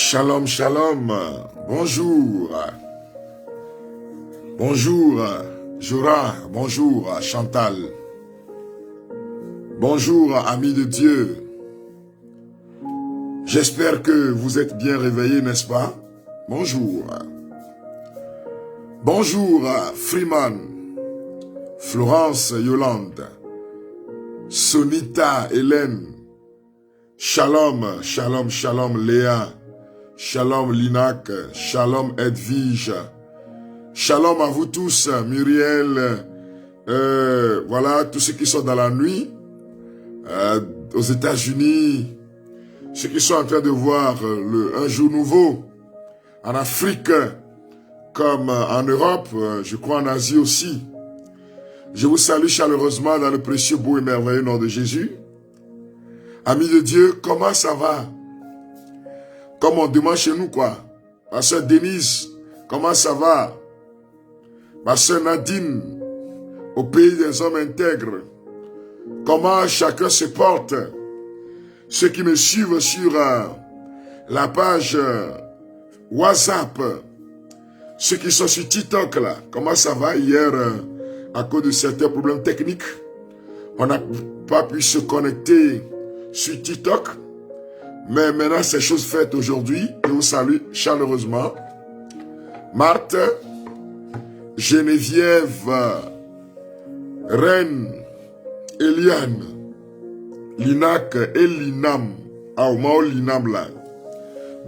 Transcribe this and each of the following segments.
Shalom, shalom. Bonjour. Bonjour, Jura. Bonjour, Chantal. Bonjour, amis de Dieu. J'espère que vous êtes bien réveillés, n'est-ce pas? Bonjour. Bonjour, Freeman. Florence, Yolande. Sonita, Hélène. Shalom, shalom, shalom, Léa. Shalom, Linac. Shalom, Edwige. Shalom à vous tous, Muriel. Voilà, tous ceux qui sont dans la nuit. Aux États-Unis. Ceux qui sont en train de voir un jour nouveau. En Afrique, comme en Europe, je crois en Asie aussi. Je vous salue chaleureusement dans le précieux, beau et merveilleux nom de Jésus. Amis de Dieu, comment ça va? Comme on demande chez nous, quoi. Ma soeur Denise, comment ça va? Ma soeur Nadine, au pays des hommes intègres. Comment chacun se porte? Ceux qui me suivent sur la page WhatsApp, ceux qui sont sur TikTok, là, comment ça va? Hier, à cause de certains problèmes techniques, on n'a pas pu se connecter sur TikTok. Mais maintenant, c'est chose faite aujourd'hui. Je vous salue chaleureusement. Marthe, Geneviève, Reine, Eliane, Linac et Linam. Ah, au Linam là.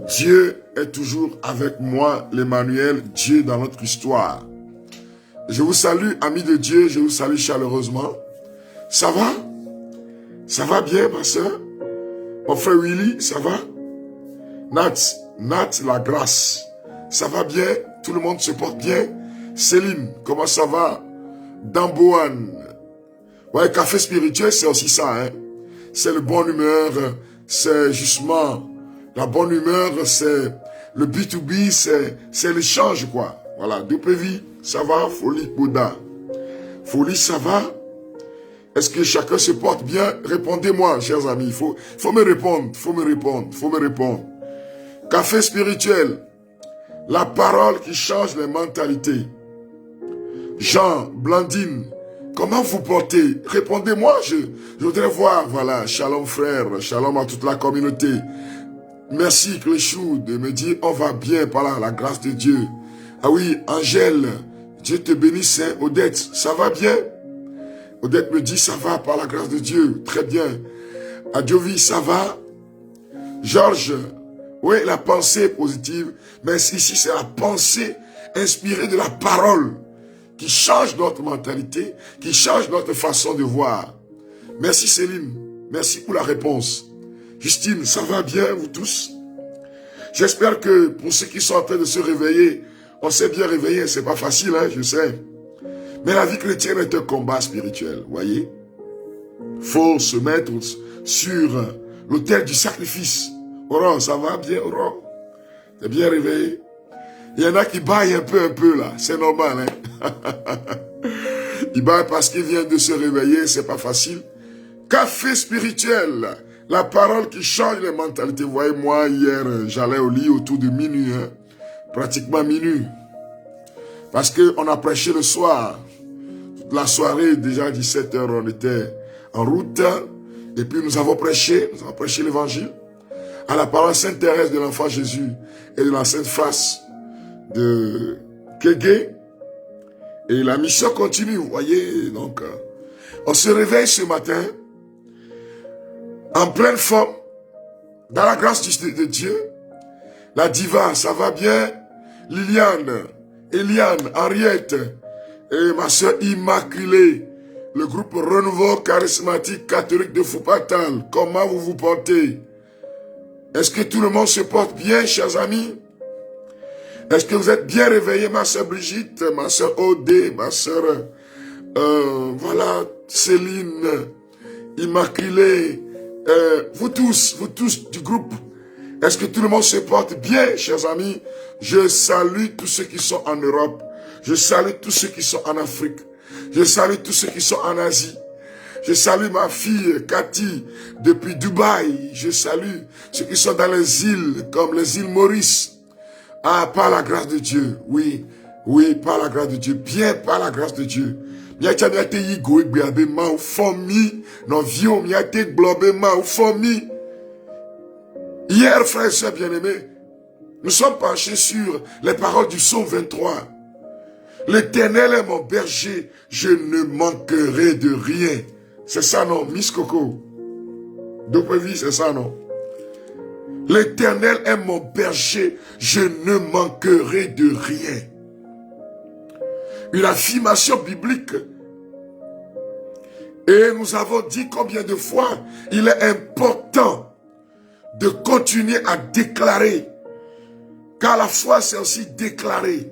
Dieu est toujours avec moi, l'Emmanuel, Dieu dans notre histoire. Je vous salue, amis de Dieu, je vous salue chaleureusement. Ça va? Ça va bien, ma soeur? Mon frère Willy, ça va? Nat, la grâce. Ça va bien? Tout le monde se porte bien? Céline, comment ça va? Damboan. Ouais, café spirituel, c'est aussi ça, hein? C'est le bonne humeur, c'est justement la bonne humeur, c'est le B2B, c'est l'échange, quoi. Voilà, DPV, ça va? Folie, Bouddha. Folie, ça va? Est-ce que chacun se porte bien? Répondez-moi, chers amis. Il faut me répondre, faut me répondre. Café spirituel. La parole qui change les mentalités. Jean, Blandine, comment vous portez? Répondez-moi, je voudrais voir. Voilà, shalom frère, shalom à toute la communauté. Merci Cléchou de me dire, on va bien par la grâce de Dieu. Ah oui, Angèle, Dieu te bénisse, hein. Odette, ça va bien? Odette me dit, ça va par la grâce de Dieu. Très bien. Adjovi, ça va? Georges, oui, la pensée est positive. Mais ici, c'est la pensée inspirée de la parole qui change notre mentalité, qui change notre façon de voir. Merci Céline. Merci pour la réponse. Justine, ça va bien, vous tous? J'espère que pour ceux qui sont en train de se réveiller, on s'est bien réveillé. C'est pas facile, hein, je sais. Mais la vie chrétienne est un combat spirituel, voyez. Faut se mettre sur l'autel du sacrifice. Aurore, ça va bien, Aurore? T'es bien réveillé? Il y en a qui baillent un peu là, c'est normal, hein. Ils baillent parce qu'ils viennent de se réveiller, c'est pas facile. Café spirituel, la parole qui change les mentalités. Vous voyez, moi, hier, j'allais au lit autour de minuit, hein, pratiquement minuit. Parce qu'on a prêché le soir. Toute la soirée, déjà à 17 h, on était en route. Et puis nous avons prêché l'évangile à la parole Sainte Thérèse de l'Enfant Jésus et de la Sainte Face de Kégué. Et la mission continue, vous voyez. Donc, on se réveille ce matin en pleine forme, dans la grâce de Dieu. La diva, ça va bien? Liliane, Eliane, Henriette et ma soeur Immaculée, le groupe Renouveau Charismatique Catholique de Foupatal. Comment vous vous portez? Est-ce que tout le monde se porte bien, chers amis? Est-ce que vous êtes bien réveillés, ma soeur Brigitte, ma soeur Odé, ma soeur, voilà, Céline, Immaculée, vous tous du groupe? Est-ce que tout le monde se porte bien, chers amis? Je salue tous ceux qui sont en Europe. Je salue tous ceux qui sont en Afrique. Je salue tous ceux qui sont en Asie. Je salue ma fille Cathy depuis Dubaï. Je salue ceux qui sont dans les îles, comme les îles Maurice. Ah, par la grâce de Dieu. Oui, oui, par la grâce de Dieu. Bien par la grâce de Dieu. Hier, frères et sœurs bien-aimés, nous sommes penchés sur les paroles du psaume 23. L'Éternel est mon berger, je ne manquerai de rien. C'est ça, non, Miss Coco? Dopevi, c'est ça, non? L'Éternel est mon berger, je ne manquerai de rien. Une affirmation biblique. Et nous avons dit combien de fois il est important de continuer à déclarer, car la foi c'est aussi déclarer,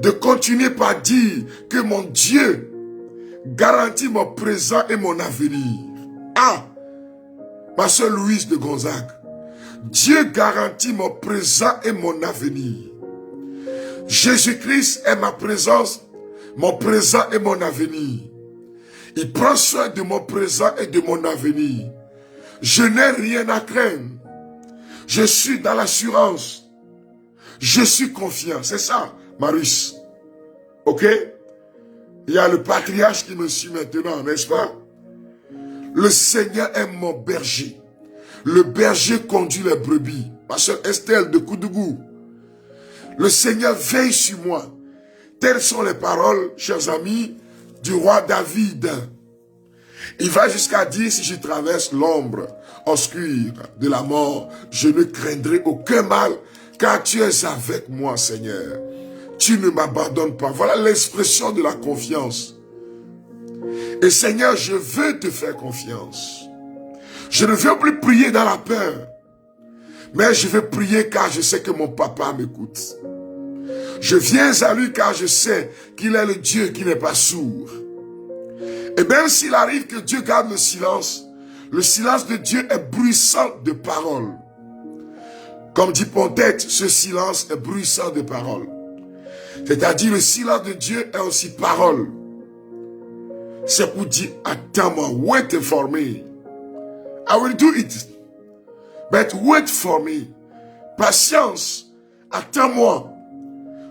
de continuer par dire que mon Dieu garantit mon présent et mon avenir. Ah, ma soeur Louise de Gonzague, Dieu garantit mon présent et mon avenir. Jésus-Christ est ma présence, mon présent et mon avenir. Il prend soin de mon présent et de mon avenir. Je n'ai rien à craindre. Je suis dans l'assurance. Je suis confiant. C'est ça, Marius. Ok? Il y a le patriarche qui me suit maintenant, n'est-ce pas? Le Seigneur est mon berger. Le berger conduit les brebis. Ma soeur Estelle de Koudougou. Le Seigneur veille sur moi. Telles sont les paroles, chers amis, du roi David. Il va jusqu'à dire, si je traverse l'ombre obscure de la mort, je ne craindrai aucun mal, car tu es avec moi, Seigneur. Tu ne m'abandonnes pas. Voilà l'expression de la confiance. Et Seigneur, je veux te faire confiance. Je ne veux plus prier dans la peur, mais je veux prier car je sais que mon papa m'écoute. Je viens à lui car je sais qu'il est le Dieu qui n'est pas sourd. Et même s'il arrive que Dieu garde le silence de Dieu est bruissant de paroles. Comme dit Ponthète, ce silence est bruissant de paroles. C'est-à-dire le silence de Dieu est aussi parole. C'est pour dire, attends-moi, wait for me. I will do it. But wait for me. Patience, attends-moi.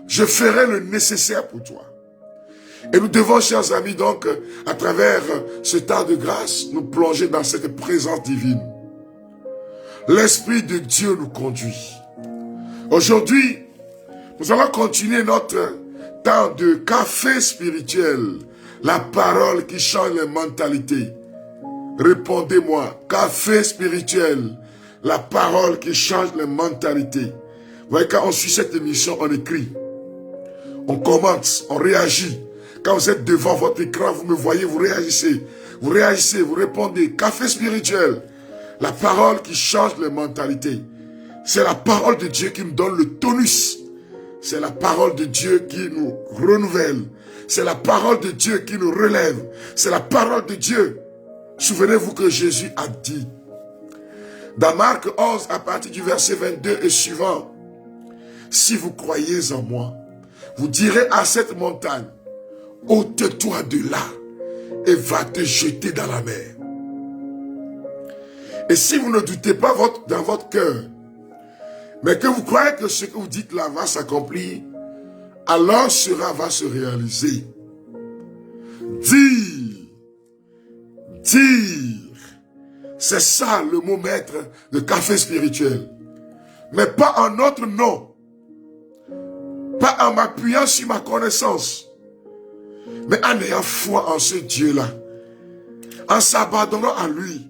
Je ferai le nécessaire pour toi. Et nous devons, chers amis, donc, à travers ce temps de grâce, nous plonger dans cette présence divine. L'Esprit de Dieu nous conduit. Aujourd'hui, nous allons continuer notre temps de café spirituel. La parole qui change les mentalités. Répondez-moi, café spirituel. La parole qui change les mentalités. Vous voyez, quand on suit cette émission, on écrit. On commente, on réagit. Quand vous êtes devant votre écran, vous me voyez, vous réagissez. Vous réagissez, vous répondez. Café spirituel. La parole qui change les mentalités. C'est la parole de Dieu qui nous donne le tonus. C'est la parole de Dieu qui nous renouvelle. C'est la parole de Dieu qui nous relève. C'est la parole de Dieu. Souvenez-vous que Jésus a dit. Dans Marc 11, à partir du verset 22 et suivant. Si vous croyez en moi, vous direz à cette montagne, ôte-toi de là et va te jeter dans la mer. Et si vous ne doutez pas dans votre cœur, mais que vous croyez que ce que vous dites là va s'accomplir, alors cela va se réaliser. Dire, c'est ça le mot maître de café spirituel. Mais pas en notre nom. Pas en m'appuyant sur ma connaissance, mais en ayant foi en ce Dieu-là, en s'abandonnant à lui,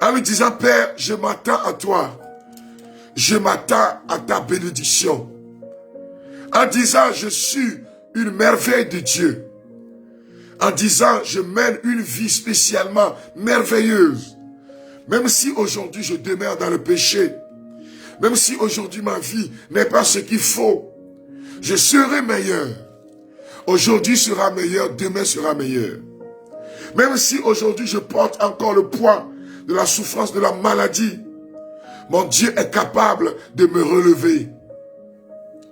en lui disant, Père, je m'attends à toi, je m'attends à ta bénédiction, en disant, je suis une merveille de Dieu, en disant, je mène une vie spécialement merveilleuse, même si aujourd'hui je demeure dans le péché, même si aujourd'hui ma vie n'est pas ce qu'il faut, je serai meilleur. Aujourd'hui sera meilleur, demain sera meilleur. Même si aujourd'hui je porte encore le poids de la souffrance, de la maladie, mon Dieu est capable de me relever.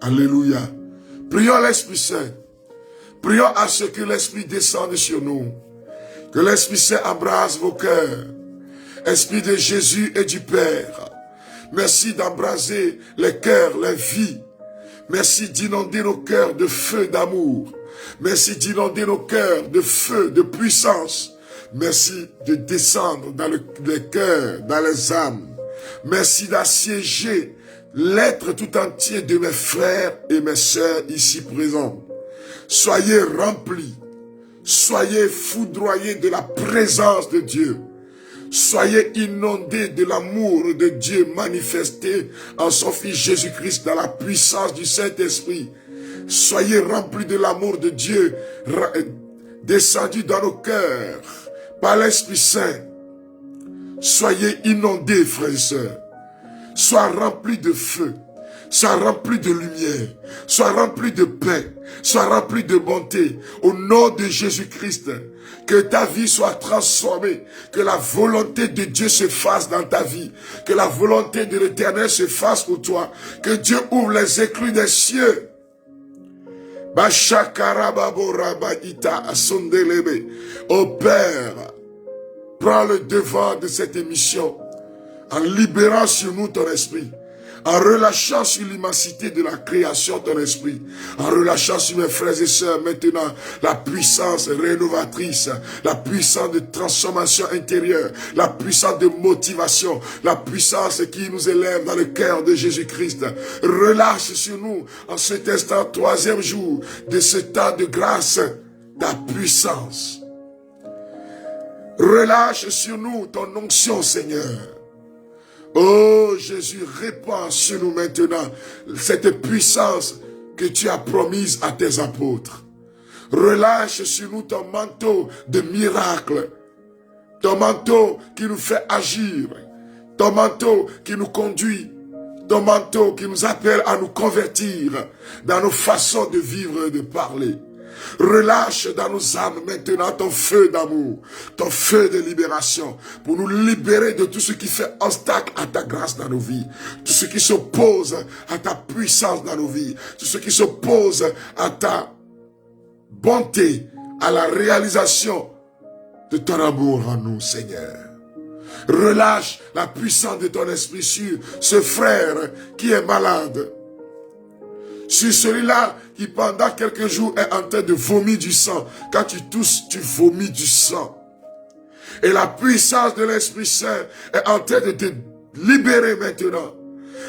Alléluia. Prions l'Esprit Saint. Prions à ce que l'Esprit descende sur nous. Que l'Esprit Saint embrase vos cœurs. Esprit de Jésus et du Père. Merci d'embraser les cœurs, les vies. Merci d'inonder nos cœurs de feu d'amour. Merci d'inonder nos cœurs de feu, de puissance. Merci de descendre dans les cœurs, dans les âmes. Merci d'assiéger l'être tout entier de mes frères et mes sœurs ici présents. Soyez remplis, soyez foudroyés de la présence de Dieu. Soyez inondés de l'amour de Dieu manifesté en son Fils Jésus-Christ dans la puissance du Saint-Esprit. Soyez remplis de l'amour de Dieu descendu dans nos cœurs par l'Esprit Saint. Soyez inondés, frères et sœurs. Sois remplis de feu. Sois rempli de lumière, sois rempli de paix, sois rempli de bonté. Au nom de Jésus-Christ, que ta vie soit transformée, que la volonté de Dieu se fasse dans ta vie, que la volonté de l'Éternel se fasse pour toi, que Dieu ouvre les écluses des cieux. Ô Père, prends le devant de cette émission en libérant sur nous ton esprit. En relâchant sur l'immensité de la création ton esprit, en relâchant sur mes frères et sœurs maintenant la puissance rénovatrice, la puissance de transformation intérieure, la puissance de motivation, la puissance qui nous élève dans le cœur de Jésus-Christ. Relâche sur nous en cet instant, 3e jour de ce temps de grâce, ta puissance. Relâche sur nous ton onction, Seigneur. Oh Jésus, répands sur nous maintenant cette puissance que tu as promise à tes apôtres. Relâche sur nous ton manteau de miracle, ton manteau qui nous fait agir, ton manteau qui nous conduit, ton manteau qui nous appelle à nous convertir dans nos façons de vivre et de parler. Relâche dans nos âmes maintenant ton feu d'amour, ton feu de libération, pour nous libérer de tout ce qui fait obstacle à ta grâce dans nos vies, tout ce qui s'oppose à ta puissance dans nos vies, tout ce qui s'oppose à ta bonté, à la réalisation de ton amour en nous, Seigneur. Relâche la puissance de ton esprit sur ce frère qui est malade, sur celui-là qui pendant quelques jours est en train de vomir du sang. Quand tu tousses, tu vomis du sang. Et la puissance de l'Esprit Saint est en train de te libérer maintenant.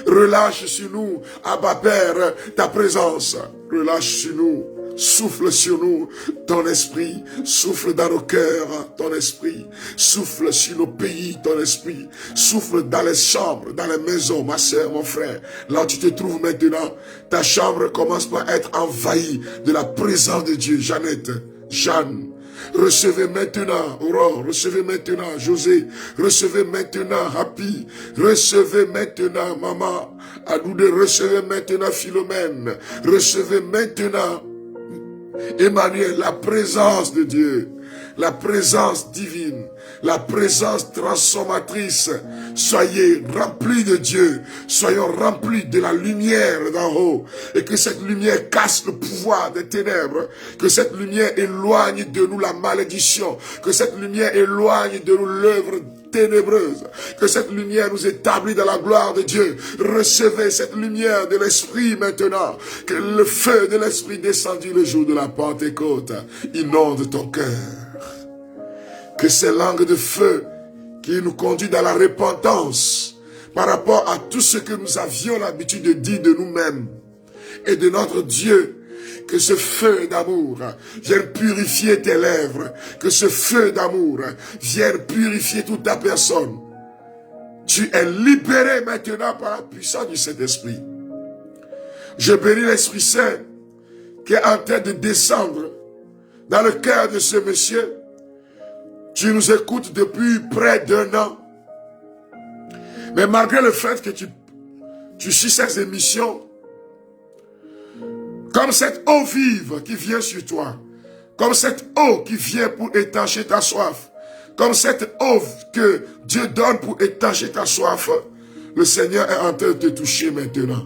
Relâche sur nous, Abba Père, ta présence. Relâche sur nous. Souffle sur nous ton esprit, souffle dans nos cœurs ton esprit, souffle sur nos pays ton esprit, souffle dans les chambres, dans les maisons, ma soeur, mon frère, là où tu te trouves maintenant, ta chambre commence par être envahie de la présence de Dieu. Jeannette, Jeanne, recevez maintenant Aurore, recevez maintenant José, recevez maintenant Happy, recevez maintenant Maman Adoudé, recevez maintenant Philomène, recevez maintenant Emmanuel, la présence de Dieu, la présence divine, la présence transformatrice. Soyez remplis de Dieu, soyons remplis de la lumière d'en haut, et que cette lumière casse le pouvoir des ténèbres, que cette lumière éloigne de nous la malédiction, que cette lumière éloigne de nous l'œuvre ténébreuse, que cette lumière nous établit dans la gloire de Dieu. Recevez cette lumière de l'Esprit maintenant, que le feu de l'Esprit descendu le jour de la Pentecôte inonde ton cœur, que ces langues de feu qui nous conduisent dans la repentance par rapport à tout ce que nous avions l'habitude de dire de nous-mêmes et de notre Dieu, que ce feu d'amour vienne purifier tes lèvres, que ce feu d'amour vienne purifier toute ta personne. Tu es libéré maintenant par la puissance du Saint-Esprit. Je bénis l'Esprit Saint qui est en train de descendre dans le cœur de ce monsieur. Tu nous écoutes depuis près d'1 an. Mais malgré le fait que tu suis ces émissions, comme cette eau vive qui vient sur toi, comme cette eau qui vient pour étancher ta soif, comme cette eau que Dieu donne pour étancher ta soif, le Seigneur est en train de te toucher maintenant.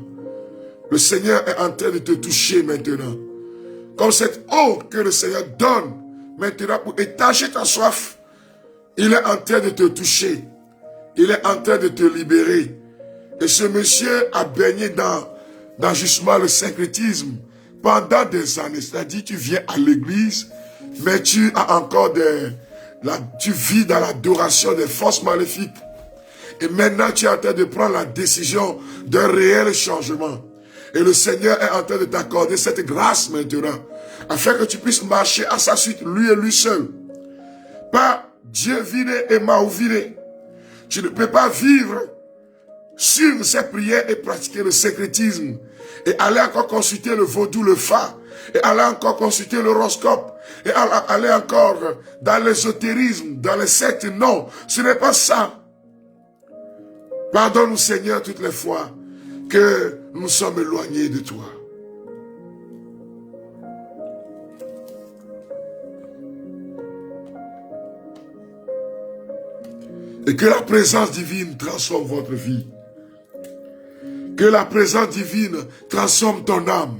Le Seigneur est en train de te toucher maintenant. Comme cette eau que le Seigneur donne maintenant pour étancher ta soif. Il est en train de te toucher. Il est en train de te libérer. Et ce monsieur a baigné dans justement le syncrétisme pendant des années. C'est-à-dire, tu viens à l'église, mais tu as encore tu vis dans l'adoration des forces maléfiques. Et maintenant, tu es en train de prendre la décision d'un réel changement. Et le Seigneur est en train de t'accorder cette grâce maintenant, afin que tu puisses marcher à sa suite, lui et lui seul. Pas Dieu viré et Mao viré. Tu ne peux pas vivre sur ces prières et pratiquer le syncrétisme. Et aller encore consulter le vaudou, le fa. Et aller encore consulter l'horoscope. Et aller encore dans l'ésotérisme, dans les sectes. Non, ce n'est pas ça. Pardonne-nous, Seigneur, toutes les fois que nous sommes éloignés de toi. Et que la présence divine transforme votre vie. Que la présence divine transforme ton âme.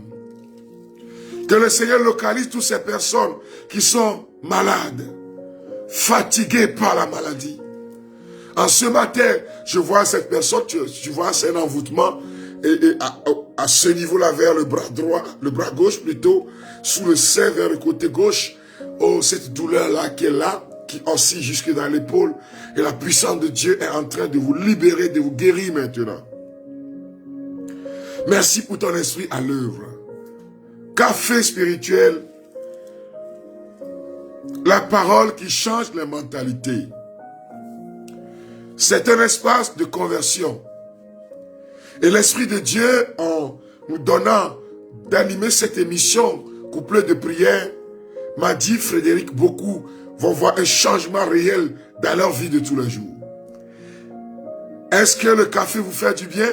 Que le Seigneur localise toutes ces personnes qui sont malades, fatiguées par la maladie. En ce matin, je vois cette personne, tu vois, c'est un envoûtement, et à ce niveau-là, vers le bras droit, le bras gauche plutôt, sous le sein vers le côté gauche, oh, cette douleur-là qui est là, qui oscille jusque dans l'épaule, et la puissance de Dieu est en train de vous libérer, de vous guérir maintenant. Merci pour ton esprit à l'œuvre. Café spirituel, la parole qui change les mentalités. C'est un espace de conversion. Et l'Esprit de Dieu, en nous donnant d'animer cette émission couplée de prières, m'a dit, Frédéric, beaucoup vont voir un changement réel dans leur vie de tous les jours. Est-ce que le café vous fait du bien?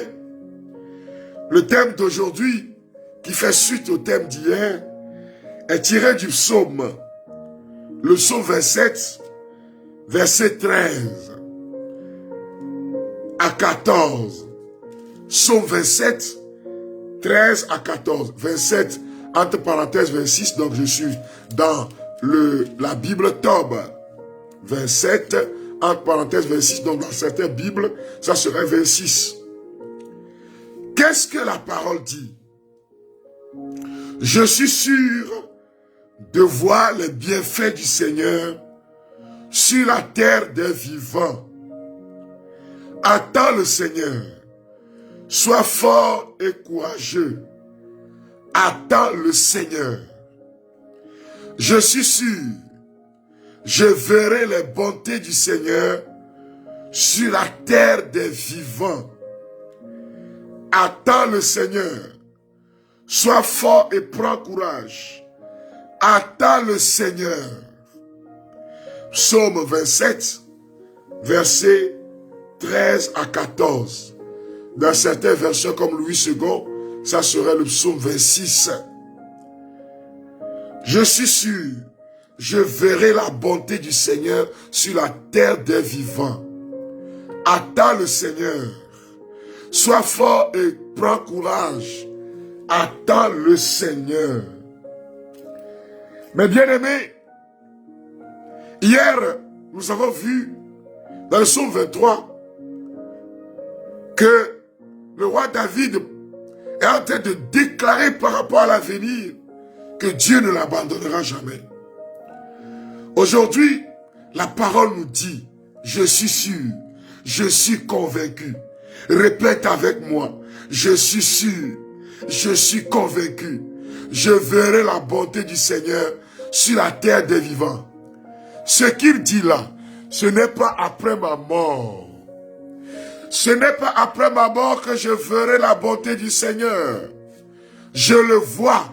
Le thème d'aujourd'hui, qui fait suite au thème d'hier, est tiré du psaume. Le psaume 27, verset 13 à 14. Psaume 27, 13 à 14. 27, entre parenthèses 26, donc je suis dans la Bible Tob. 27, entre parenthèses 26, donc dans certaines Bibles, ça serait 26. Qu'est-ce que la parole dit? Je suis sûr de voir les bienfaits du Seigneur sur la terre des vivants. Attends le Seigneur. Sois fort et courageux. Attends le Seigneur. Je suis sûr, je verrai les bontés du Seigneur sur la terre des vivants. Attends le Seigneur. Sois fort et prends courage. Attends le Seigneur. Psaume 27, versets 13 à 14. Dans certaines versions comme Louis II, ça serait le psaume 26. Je suis sûr, je verrai la bonté du Seigneur sur la terre des vivants. Attends le Seigneur. Sois fort et prends courage. Attends le Seigneur. Mes bien-aimés, hier, nous avons vu dans le psaume 23 que le roi David est en train de déclarer par rapport à l'avenir que Dieu ne l'abandonnera jamais. Aujourd'hui, la parole nous dit, je suis sûr, je suis convaincu. Répète avec moi, je suis sûr, je suis convaincu. Je verrai la bonté du Seigneur sur la terre des vivants. Ce qu'il dit là, ce n'est pas après ma mort. Ce n'est pas après ma mort que je verrai la bonté du Seigneur. Je le vois.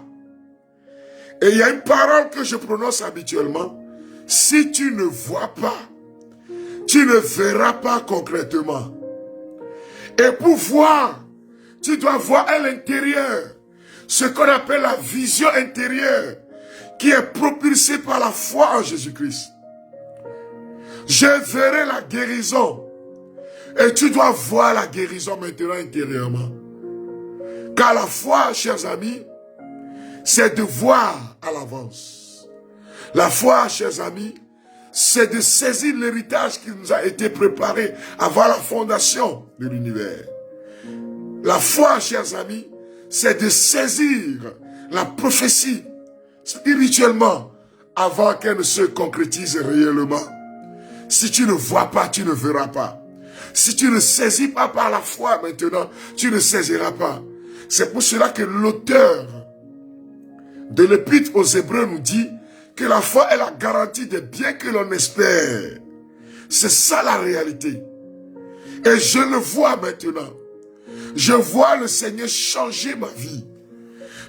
Et il y a une parole que je prononce habituellement. Si tu ne vois pas, tu ne verras pas concrètement. Et pour voir, tu dois voir à l'intérieur ce qu'on appelle la vision intérieure qui est propulsée par la foi en Jésus-Christ. Je verrai la guérison. Et tu dois voir la guérison maintenant intérieurement. Car la foi, chers amis, c'est de voir à l'avance. La foi, chers amis, c'est de saisir l'héritage qui nous a été préparé avant la fondation de l'univers. La foi, chers amis, c'est de saisir la prophétie spirituellement avant qu'elle ne se concrétise réellement. Si tu ne vois pas, tu ne verras pas. Si tu ne saisis pas par la foi maintenant, tu ne saisiras pas. C'est pour cela que l'auteur de l'Épître aux Hébreux nous dit que la foi est la garantie des biens que l'on espère. C'est ça la réalité. Et je le vois maintenant. Je vois le Seigneur changer ma vie.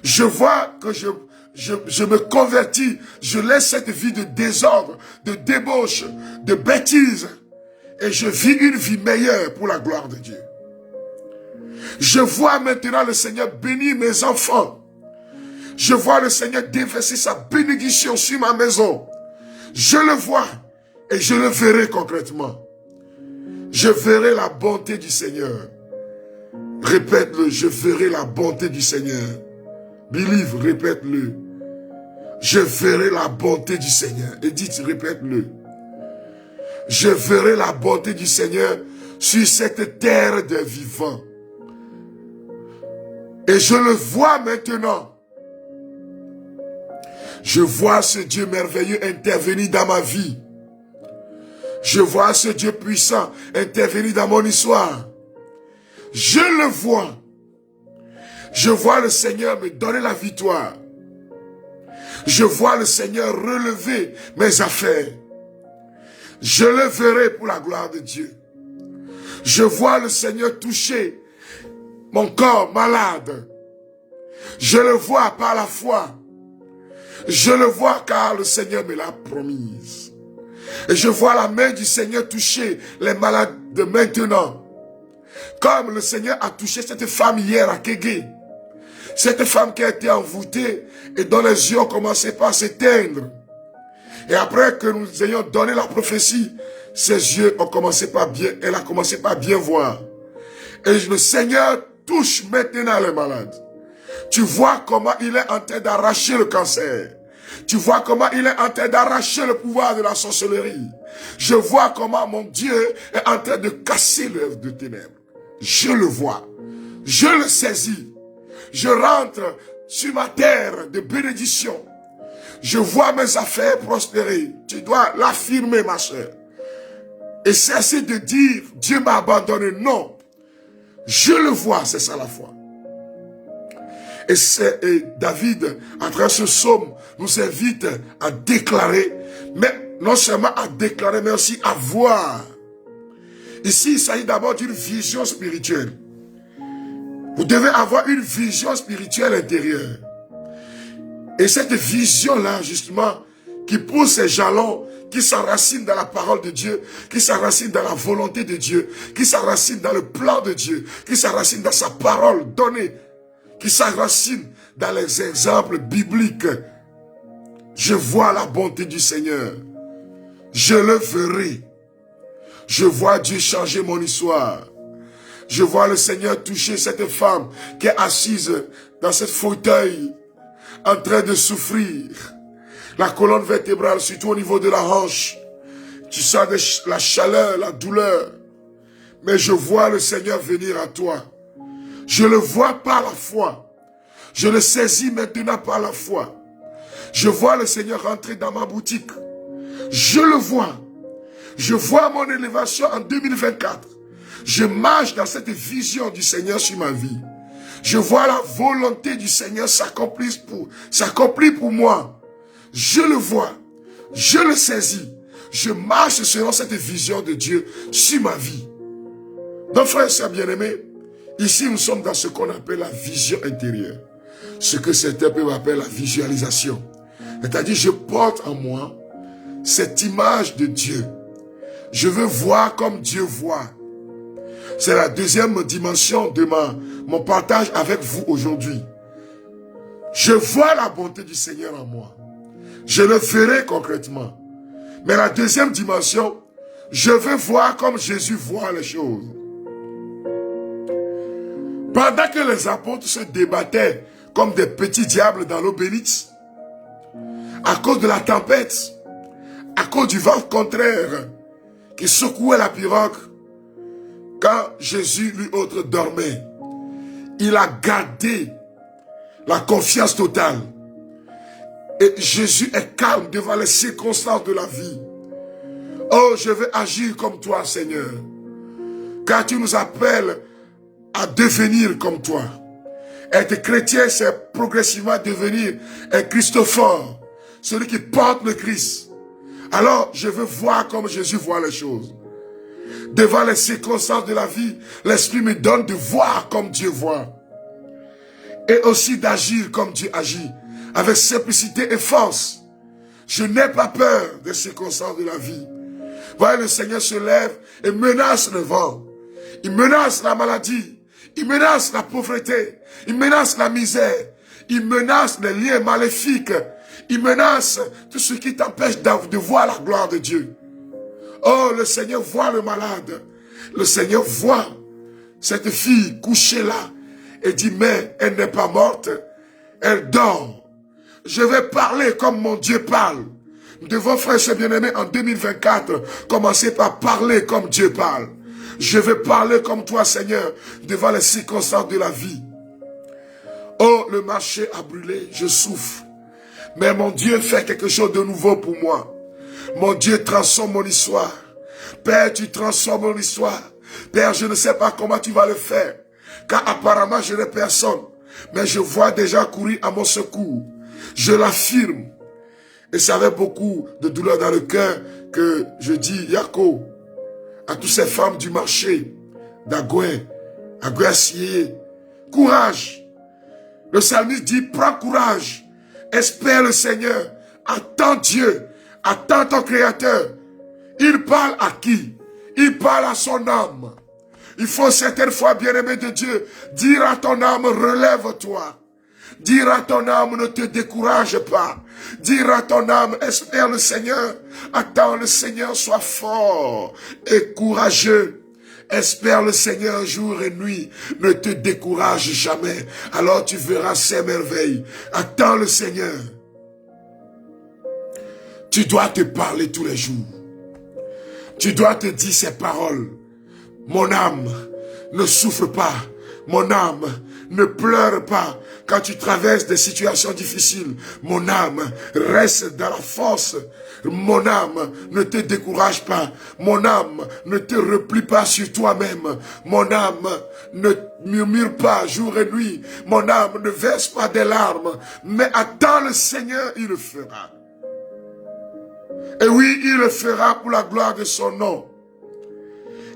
Je vois que je me convertis. Je laisse cette vie de désordre, de débauche, de bêtise. Et je vis une vie meilleure pour la gloire de Dieu. Je vois maintenant le Seigneur bénir mes enfants. Je vois le Seigneur déverser sa bénédiction sur ma maison. Je le vois et je le verrai concrètement. Je verrai la bonté du Seigneur. Répète-le, je verrai la bonté du Seigneur. Believe, répète-le. Je verrai la bonté du Seigneur. Edith, répète-le. Je verrai la bonté du Seigneur sur cette terre des vivants. Et je le vois maintenant. Je vois ce Dieu merveilleux intervenir dans ma vie. Je vois ce Dieu puissant intervenir dans mon histoire. Je le vois. Je vois le Seigneur me donner la victoire. Je vois le Seigneur relever mes affaires. Je le verrai pour la gloire de Dieu. Je vois le Seigneur toucher mon corps malade. Je le vois par la foi. Je le vois car le Seigneur me l'a promise. Et je vois la main du Seigneur toucher les malades de maintenant. Comme le Seigneur a touché cette femme hier à Kégué. Cette femme qui a été envoûtée et dont les yeux ont commencé par s'éteindre. Et après que nous ayons donné la prophétie, ses yeux ont commencé par bien, elle a commencé par bien voir. Et le Seigneur touche maintenant les malades. Tu vois comment il est en train d'arracher le cancer. Tu vois comment il est en train d'arracher le pouvoir de la sorcellerie. Je vois comment mon Dieu est en train de casser l'œuvre de ténèbres. Je le vois. Je le saisis. Je rentre sur ma terre de bénédiction. Je vois mes affaires prospérer. Tu dois l'affirmer, ma soeur. Et cesser de dire, Dieu m'a abandonné. Non. Je le vois, c'est ça la foi. Et David, à travers ce psaume, nous invite à déclarer, mais non seulement à déclarer, mais aussi à voir. Ici, il s'agit d'abord d'une vision spirituelle. Vous devez avoir une vision spirituelle intérieure. Et cette vision-là, justement, qui pousse ses jalons, qui s'enracine dans la parole de Dieu, qui s'enracine dans la volonté de Dieu, qui s'enracine dans le plan de Dieu, qui s'enracine dans sa parole donnée, qui s'enracine dans les exemples bibliques. Je vois la bonté du Seigneur. Je le verrai. Je vois Dieu changer mon histoire. Je vois le Seigneur toucher cette femme qui est assise dans cette fauteuil, en train de souffrir. La colonne vertébrale, surtout au niveau de la hanche. Tu sens la chaleur, la douleur. Mais je vois le Seigneur venir à toi. Je le vois par la foi. Je le saisis maintenant par la foi. Je vois le Seigneur rentrer dans ma boutique. Je le vois. Je vois mon élévation en 2024. Je marche dans cette vision du Seigneur sur ma vie. Je vois la volonté du Seigneur s'accomplir pour moi. Je le vois. Je le saisis. Je marche selon cette vision de Dieu sur ma vie. Donc, frères et sœurs bien-aimés, ici nous sommes dans ce qu'on appelle la vision intérieure. Ce que certains peuvent appeler la visualisation. C'est-à-dire, je porte en moi cette image de Dieu. Je veux voir comme Dieu voit. C'est la deuxième dimension de mon partage avec vous aujourd'hui. Je vois la bonté du Seigneur en moi. Je le ferai concrètement. Mais la deuxième dimension, je veux voir comme Jésus voit les choses. Pendant que les apôtres se débattaient comme des petits diables dans l'eau bénite, à cause de la tempête, à cause du vent contraire qui secouait la pirogue, quand Jésus, lui autre, dormait, il a gardé la confiance totale. Et Jésus est calme devant les circonstances de la vie. Oh, je veux agir comme toi, Seigneur. Car tu nous appelles à devenir comme toi. Être chrétien, c'est progressivement devenir un Christophore, celui qui porte le Christ. Alors, je veux voir comme Jésus voit les choses. Devant les circonstances de la vie, l'Esprit me donne de voir comme Dieu voit. Et aussi d'agir comme Dieu agit, avec simplicité et force. Je n'ai pas peur des circonstances de la vie. Voyez, le Seigneur se lève et menace le vent. Il menace la maladie. Il menace la pauvreté. Il menace la misère. Il menace les liens maléfiques. Il menace tout ce qui t'empêche de voir la gloire de Dieu. Oh, le Seigneur voit le malade. Le Seigneur voit cette fille couchée là et dit, mais elle n'est pas morte. Elle dort. Je vais parler comme mon Dieu parle. Nous devons, frères et bien-aimés, en 2024, commencer par parler comme Dieu parle. Je vais parler comme toi, Seigneur, devant les circonstances de la vie. Oh, le marché a brûlé, je souffre. Mais mon Dieu fait quelque chose de nouveau pour moi. Mon Dieu transforme mon histoire. Père, tu transformes mon histoire. Père, je ne sais pas comment tu vas le faire. Car apparemment, je n'ai personne. Mais je vois déjà courir à mon secours. Je l'affirme. Et c'est avec beaucoup de douleur dans le cœur que je dis, Yako, à toutes ces femmes du marché, d'Agouin, Agouassier, courage. Le psalmiste dit, prends courage, espère le Seigneur, attends Dieu, attends ton Créateur. Il parle à qui? Il parle à son âme. Il faut certaines fois, bien-aimé de Dieu, dire à ton âme, relève-toi. Dire à ton âme, ne te décourage pas. Dire à ton âme, espère le Seigneur. Attends le Seigneur, sois fort et courageux. Espère le Seigneur jour et nuit. Ne te décourage jamais. Alors tu verras ses merveilles. Attends le Seigneur. Tu dois te parler tous les jours. Tu dois te dire ces paroles. Mon âme, ne souffre pas. Mon âme, ne pleure pas quand tu traverses des situations difficiles. Mon âme, reste dans la force. Mon âme, ne te décourage pas. Mon âme, ne te replie pas sur toi-même. Mon âme, ne murmure pas jour et nuit. Mon âme, ne verse pas des larmes. Mais attends le Seigneur, il le fera. Et oui, il le fera pour la gloire de son nom.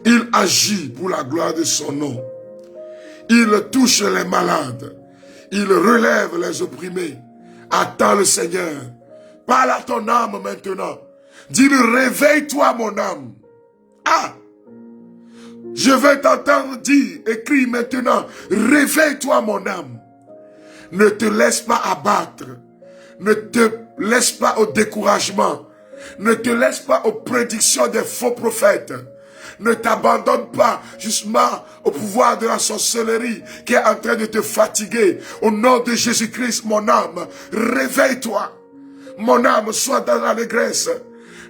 Il agit pour la gloire de son nom. Il touche les malades. Il relève les opprimés. Attends le Seigneur. Parle à ton âme maintenant. Dis-lui, réveille-toi mon âme. Ah! Je vais t'entendre dire, écris maintenant, réveille-toi mon âme. Ne te laisse pas abattre. Ne te laisse pas au découragement. Ne te laisse pas aux prédictions des faux prophètes. Ne t'abandonne pas justement au pouvoir de la sorcellerie qui est en train de te fatiguer. Au nom de Jésus-Christ, mon âme, réveille-toi. Mon âme, sois dans l'allégresse.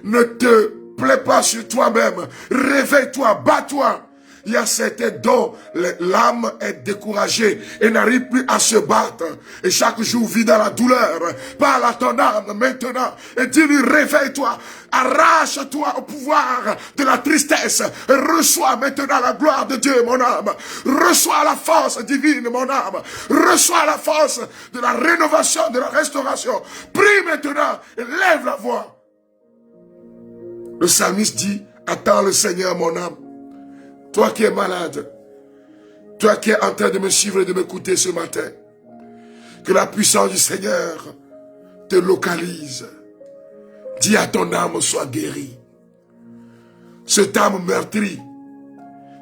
Ne te plais pas sur toi-même. Réveille-toi, bats-toi. Il y a certains dont l'âme est découragée et n'arrive plus à se battre. Et chaque jour vit dans la douleur. Parle à ton âme maintenant et dis-lui, réveille-toi. Arrache-toi au pouvoir de la tristesse. Et reçois maintenant la gloire de Dieu, mon âme. Reçois la force divine, mon âme. Reçois la force de la rénovation, de la restauration. Prie maintenant et lève la voix. Le psalmiste dit, attends le Seigneur, mon âme. Toi qui es malade, toi qui es en train de me suivre et de m'écouter ce matin, que la puissance du Seigneur te localise. Dis à ton âme, sois guérie. Cette âme meurtrie,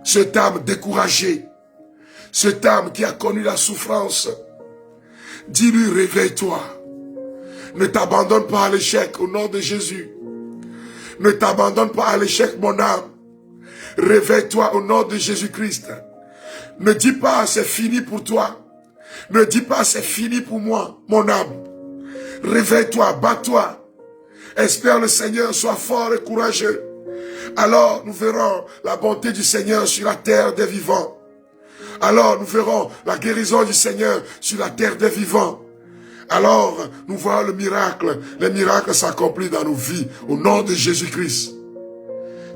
cette âme découragée, cette âme qui a connu la souffrance, dis-lui, réveille-toi. Ne t'abandonne pas à l'échec au nom de Jésus. Ne t'abandonne pas à l'échec, mon âme. Réveille-toi au nom de Jésus-Christ. Ne dis pas c'est fini pour toi. Ne dis pas c'est fini pour moi, mon âme. Réveille-toi, bats-toi. Espère le Seigneur, sois fort et courageux. Alors nous verrons la bonté du Seigneur sur la terre des vivants. Alors nous verrons la guérison du Seigneur sur la terre des vivants. Alors nous voyons le miracle. Les miracles s'accomplissent dans nos vies au nom de Jésus-Christ.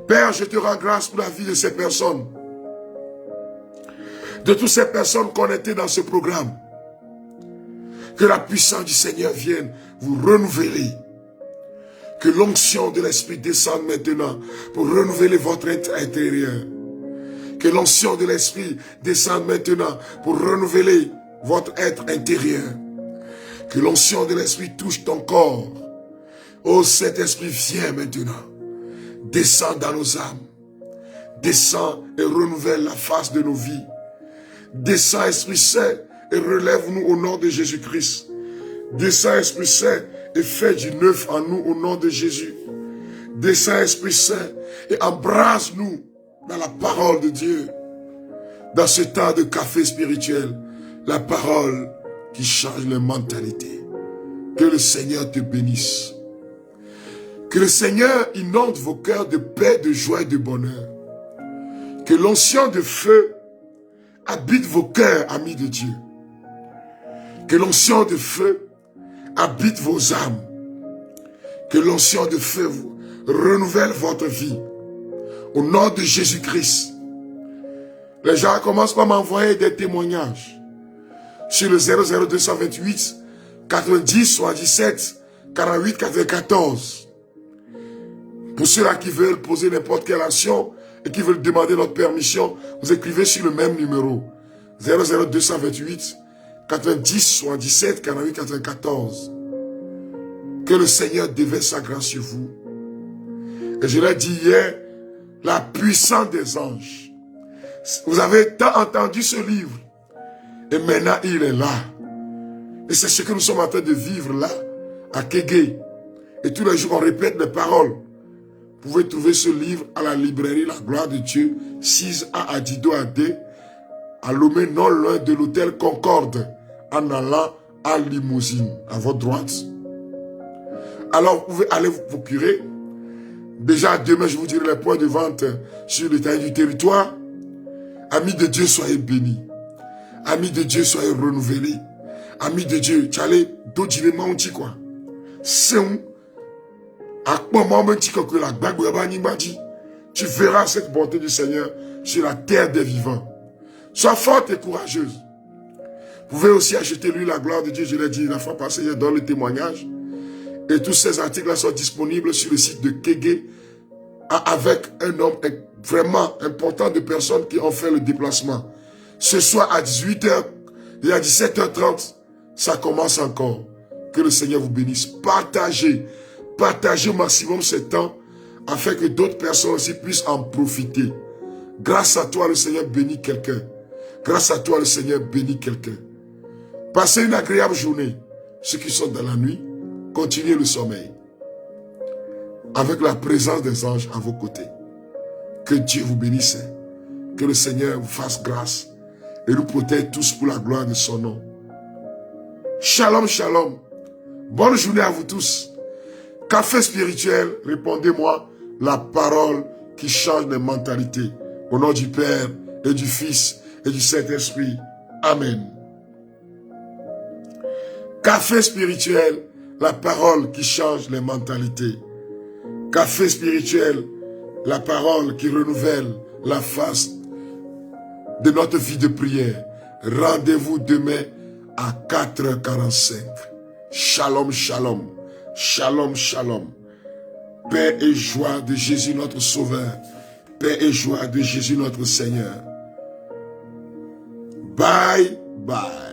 Père, je te rends grâce pour la vie de ces personnes. De toutes ces personnes connectées dans ce programme. Que la puissance du Seigneur vienne vous renouveler. Que l'onction de l'Esprit descende maintenant pour renouveler votre être intérieur. Que l'onction de l'Esprit descende maintenant pour renouveler votre être intérieur. Que l'onction de l'Esprit touche ton corps. Oh, cet Esprit, viens maintenant. Descends dans nos âmes. Descends et renouvelle la face de nos vies. Descends, Esprit Saint, et relève-nous au nom de Jésus-Christ. Descends, Esprit Saint, et fais du neuf en nous au nom de Jésus. Descends, Esprit Saint, et embrasse-nous dans la parole de Dieu. Dans ce temps de café spirituel, la parole qui change les mentalités. Que le Seigneur te bénisse. Que le Seigneur inonde vos cœurs de paix, de joie et de bonheur. Que l'onction de feu habite vos cœurs, amis de Dieu. Que l'onction de feu habite vos âmes. Que l'onction de feu renouvelle votre vie. Au nom de Jésus-Christ. Les gens commencent par m'envoyer des témoignages. Sur le 00228 90 77 48 94. Pour ceux-là qui veulent poser n'importe quelle action et qui veulent demander notre permission, vous écrivez sur le même numéro. 00228 90 77 48 94. Que le Seigneur déverse sa grâce sur vous. Et je l'ai dit hier, la puissance des anges. Vous avez tant entendu ce livre. Et maintenant, il est là. Et c'est ce que nous sommes en train de vivre là, à Kégué. Et tous les jours, on répète les paroles. Vous pouvez trouver ce livre à la librairie La Gloire de Dieu, 6A à Dido AD, à Lomé, non loin de l'hôtel Concorde, en allant à Limousine, à votre droite. Alors, vous pouvez aller vous procurer. Déjà, demain, je vous dirai les points de vente sur l'état du territoire. Amis de Dieu, soyez bénis. Amis de Dieu, soyez renouvelés. Amis de Dieu, tu allais d'Odjirema, on dit quoi? C'est un. Tu verras cette bonté du Seigneur sur la terre des vivants. Sois forte et courageuse. Vous pouvez aussi acheter lui la gloire de Dieu. Je l'ai dit la fois passée, je donne le témoignage. Et tous ces articles sont disponibles sur le site de Kégué avec un nombre vraiment important de personnes qui ont fait le déplacement. Ce soir à 18h et à 17h30, ça commence encore. Que le Seigneur vous bénisse. Partagez au maximum ce temps afin que d'autres personnes aussi puissent en profiter. Grâce à toi, le Seigneur bénit quelqu'un. Grâce à toi, le Seigneur bénit quelqu'un. Passez une agréable journée. Ceux qui sont dans la nuit, continuez le sommeil. Avec la présence des anges à vos côtés. Que Dieu vous bénisse. Que le Seigneur vous fasse grâce et nous protège tous pour la gloire de son nom. Shalom, shalom. Bonne journée à vous tous. Café spirituel, répondez-moi la parole qui change les mentalités. Au nom du Père et du Fils et du Saint-Esprit. Amen. Café spirituel, la parole qui change les mentalités. Café spirituel, la parole qui renouvelle la face de notre vie de prière. Rendez-vous demain à 4h45. Shalom, shalom. Shalom, shalom. Paix et joie de Jésus notre Sauveur. Paix et joie de Jésus notre Seigneur. Bye, bye.